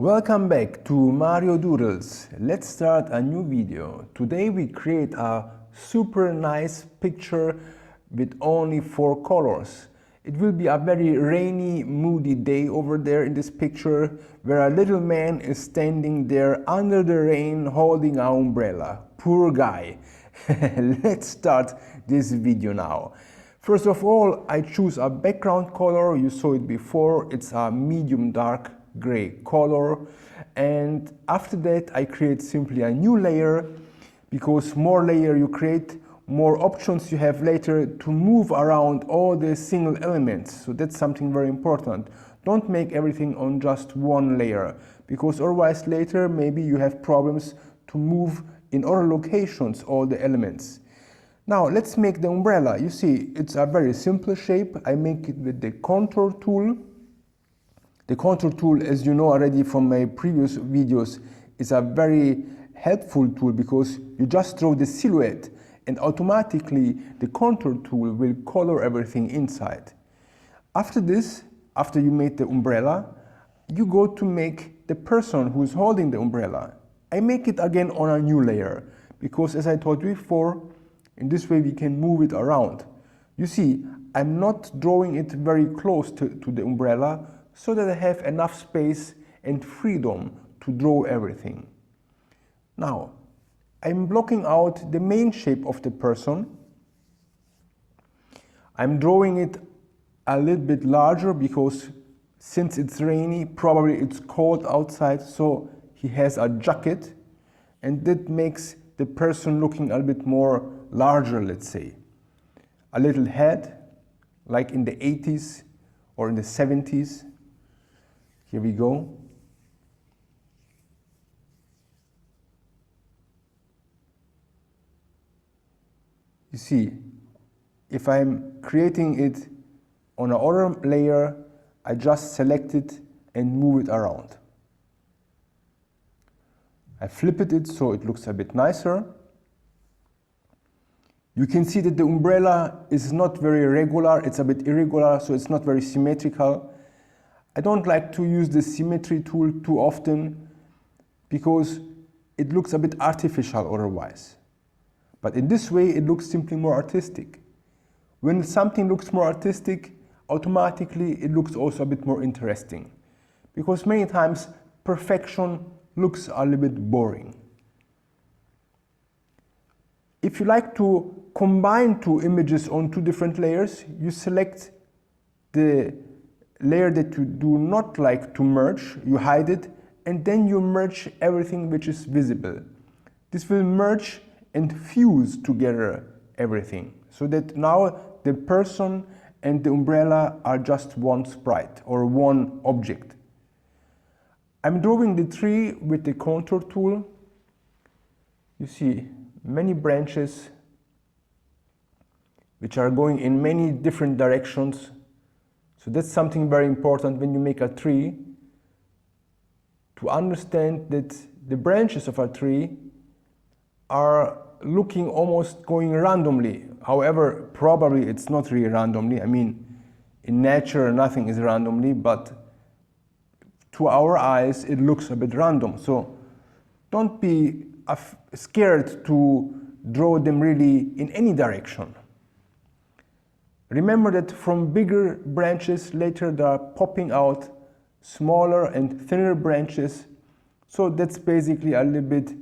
Welcome back to Mario Doodles. Let's start a new video. Today we create a super nice picture with only 4 colors. It will be a very rainy, moody day over there in this picture where a little man is standing there under the rain holding an umbrella. Poor guy. Let's start this video now. First of all, I choose a background color. You saw it before. It's a medium dark gray color, and after that I create simply a new layer, because more layer you create, more options you have later to move around all the single elements. So that's something very important. Don't make everything on just one layer, because otherwise later maybe you have problems to move in other locations all the elements. Now let's make the umbrella. You see, it's a very simple shape. I make it with the contour tool. The contour tool, as you know already from my previous videos, is a very helpful tool because you just draw the silhouette and automatically the contour tool will color everything inside. After this, after you made the umbrella, you go to make the person who is holding the umbrella. I make it again on a new layer because, as I told you before, in this way we can move it around. You see, I'm not drawing it very close to the umbrella, so that I have enough space and freedom to draw everything. Now, I'm blocking out the main shape of the person. I'm drawing it a little bit larger because since it's rainy, probably it's cold outside, so he has a jacket, and that makes the person looking a bit more larger, let's say. A little head, like in the 80s or in the 70s. Here we go. You see, if I'm creating it on another layer, I just select it and move it around. I flip it so it looks a bit nicer. You can see that the umbrella is not very regular, it's a bit irregular, so it's not very symmetrical. I don't like to use the symmetry tool too often because it looks a bit artificial otherwise. But in this way it looks simply more artistic. When something looks more artistic, automatically it looks also a bit more interesting. Because many times perfection looks a little bit boring. If you like to combine 2 images on 2 different layers, you select the layer that you do not like to merge, you hide it, and then you merge everything which is visible. This will merge and fuse together everything, so that now the person and the umbrella are just one sprite or one object. I'm drawing the tree with the contour tool. You see many branches which are going in many different directions. So that's something very important when you make a tree, to understand that the branches of a tree are looking almost going randomly. However, probably it's not really randomly. I mean, in nature nothing is randomly, but to our eyes it looks a bit random. So don't be scared to draw them really in any direction. Remember that from bigger branches later they are popping out smaller and thinner branches. So that's basically a little bit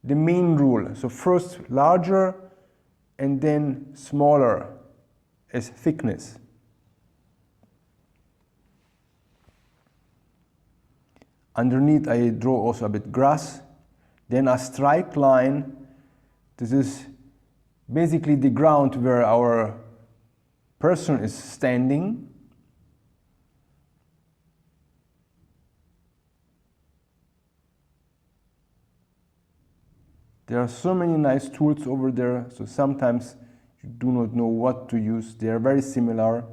the main rule. So first larger and then smaller as thickness. Underneath I draw also a bit grass. Then a straight line. This is basically the ground where our person is standing. There are so many nice tools over there, so sometimes you do not know what to use. They are very similar.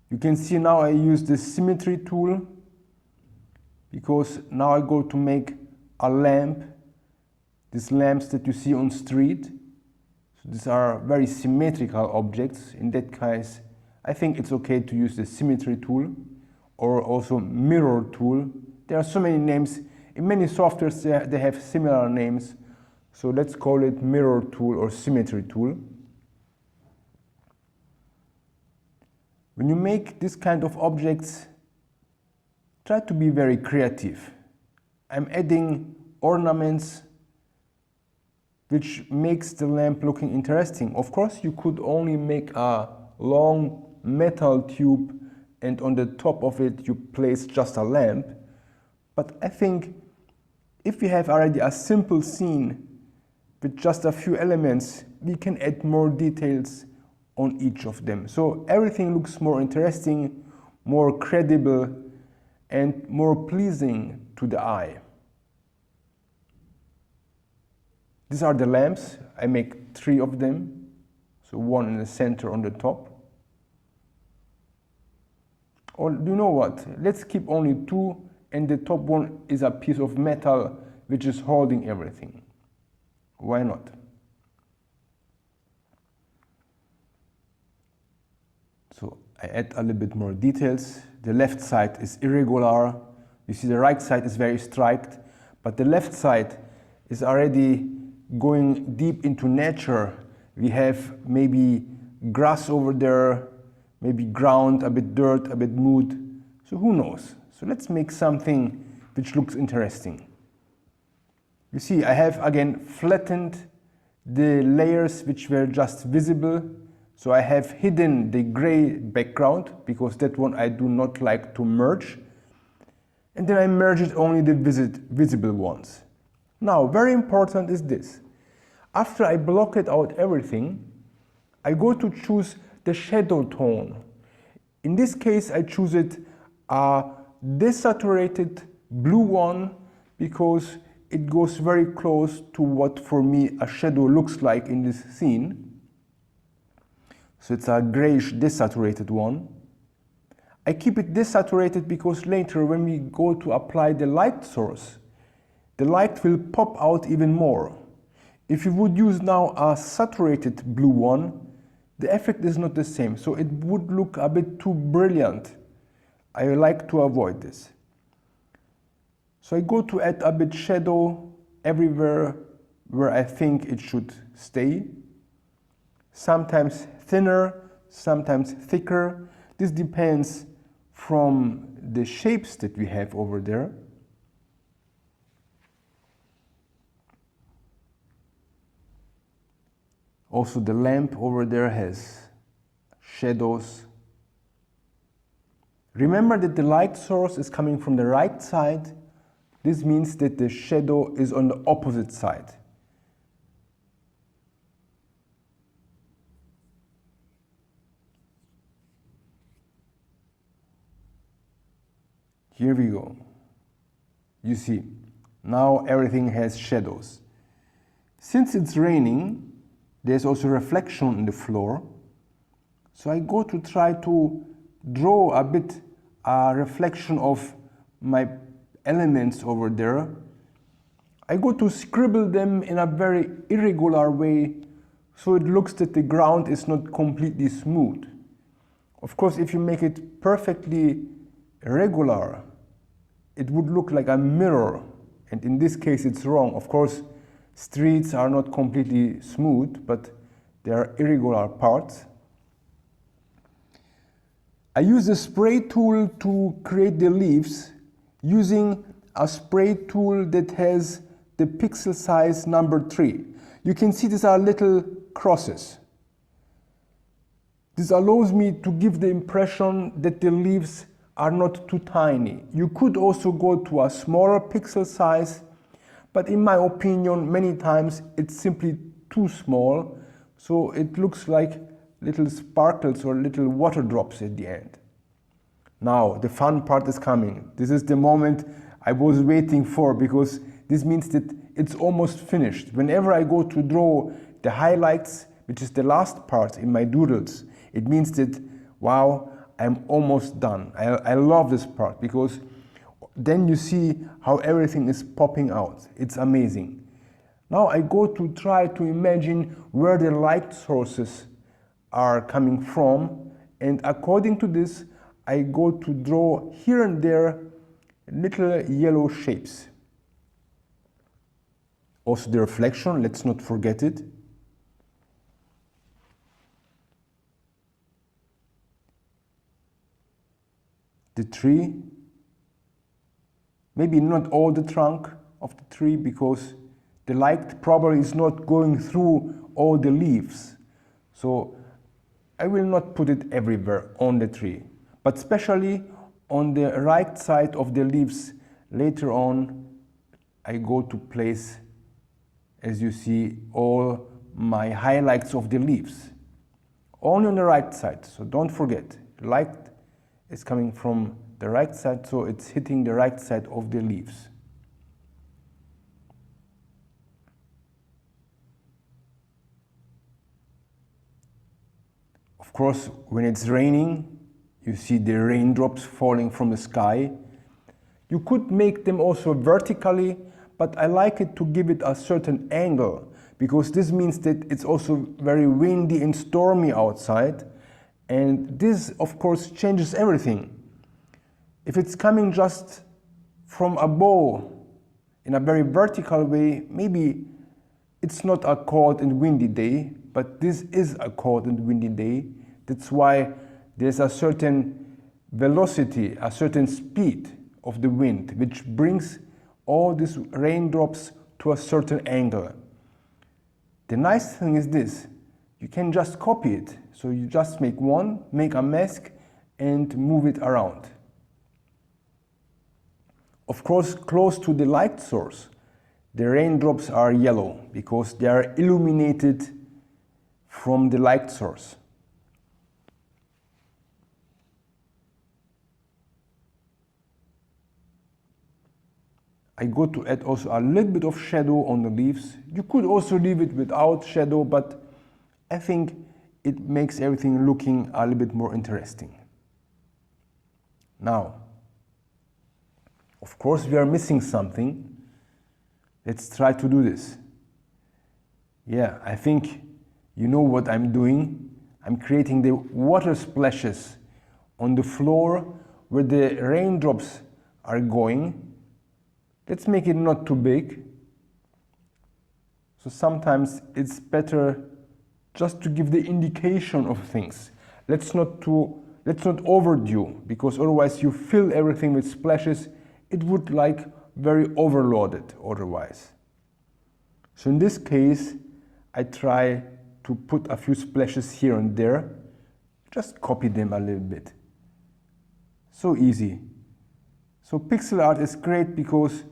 You can see now I use the symmetry tool because now I go to make a lamp. These lamps that you see on street. These are very symmetrical objects. In that case, I think it's okay to use the symmetry tool or also mirror tool There are so many names. In many softwares they have similar names. So let's call it mirror tool or symmetry tool. When you make this kind of objects, try to be very creative. I'm adding ornaments which makes the lamp looking interesting. Of course, you could only make a long metal tube and on the top of it you place just a lamp. But I think if we have already a simple scene with just a few elements, we can add more details on each of them. So everything looks more interesting, more credible, and more pleasing to the eye. These are the lamps. I make 3 of them. So 1 in the center on the top. Or do you know what? Let's keep only 2, and the top one is a piece of metal which is holding everything. Why not? So I add a little bit more details. The left side is irregular. You see the right side is very striped, but the left side is already going deep into nature. We have maybe grass over there, maybe ground, a bit dirt, a bit mud. So who knows? So let's make something which looks interesting. You see, I have again flattened the layers which were just visible. So I have hidden the gray background because that one I do not like to merge. And then I merged only the visible ones. Now, very important is this. After I blocked out everything, I go to choose the shadow tone. In this case, I choose it a desaturated blue one because it goes very close to what for me a shadow looks like in this scene. So it's a grayish desaturated one. I keep it desaturated because later when we go to apply the light source, the light will pop out even more. If you would use now a saturated blue one, the effect is not the same, so it would look a bit too brilliant. I like to avoid this. So I go to add a bit shadow everywhere where I think it should stay. Sometimes thinner, sometimes thicker. This depends from the shapes that we have over there. Also the lamp over there has shadows. Remember that the light source is coming from the right side. This means that the shadow is on the opposite side. Here we go. You see, now everything has shadows. Since it's raining, there's also reflection on the floor. So I go to try to draw a bit a reflection of my elements over there. I go to scribble them in a very irregular way so it looks that the ground is not completely smooth. Of course, if you make it perfectly regular, it would look like a mirror, and in this case it's wrong. Of course, streets are not completely smooth, but there are irregular parts. I use the spray tool to create the leaves using a spray tool that has the pixel size number 3. You can see these are little crosses. This allows me to give the impression that the leaves are not too tiny. You could also go to a smaller pixel size, but in my opinion, many times it's simply too small, so it looks like little sparkles or little water drops at the end. Now, the fun part is coming. This is the moment I was waiting for, because this means that it's almost finished. Whenever I go to draw the highlights, which is the last part in my doodles, it means that, wow, I'm almost done. I love this part because then you see how everything is popping out. It's amazing. Now I go to try to imagine where the light sources are coming from, and according to this, I go to draw here and there little yellow shapes. Also the reflection, let's not forget it. The tree, maybe not all the trunk of the tree, because the light probably is not going through all the leaves. So I will not put it everywhere on the tree, but especially on the right side of the leaves. Later on, I go to place, as you see, all my highlights of the leaves. Only on the right side, so don't forget, light is coming from the right side, so it's hitting the right side of the leaves. Of course, when it's raining, you see the raindrops falling from the sky. You could make them also vertically, but I like it to give it a certain angle, because this means that it's also very windy and stormy outside, and this of course changes everything. If it's coming just from above in a very vertical way, maybe it's not a cold and windy day, but this is a cold and windy day. That's why there's a certain velocity, a certain speed of the wind, which brings all these raindrops to a certain angle. The nice thing is this, you can just copy it. So you just make a mask and move it around. Of course, close to the light source, the raindrops are yellow because they are illuminated from the light source. I go to add also a little bit of shadow on the leaves. You could also leave it without shadow, but I think it makes everything looking a little bit more interesting. Now, of course, we are missing something. Let's try to do this. Yeah, I think you know what I'm doing. I'm creating the water splashes on the floor where the raindrops are going. Let's make it not too big. So sometimes it's better just to give the indication of things. Let's not overdo, because otherwise you fill everything with splashes. It would like very overloaded otherwise. So in this case, I try to put a few splashes here and there. Just copy them a little bit. So easy. So pixel art is great because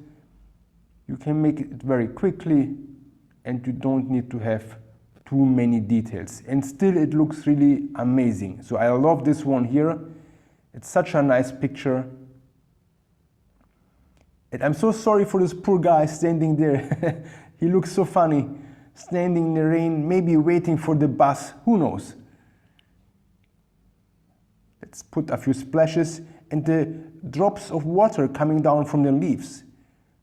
you can make it very quickly and you don't need to have too many details. And still it looks really amazing. So I love this one here. It's such a nice picture. And I'm so sorry for this poor guy standing there. He looks so funny, standing in the rain, maybe waiting for the bus, who knows. Let's put a few splashes and the drops of water coming down from the leaves.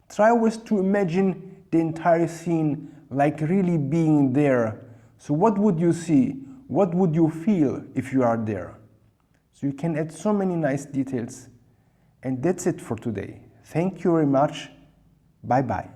Try always to imagine the entire scene like really being there. So what would you see? What would you feel if you are there? So you can add so many nice details. And that's it for today. Thank you very much. Bye-bye.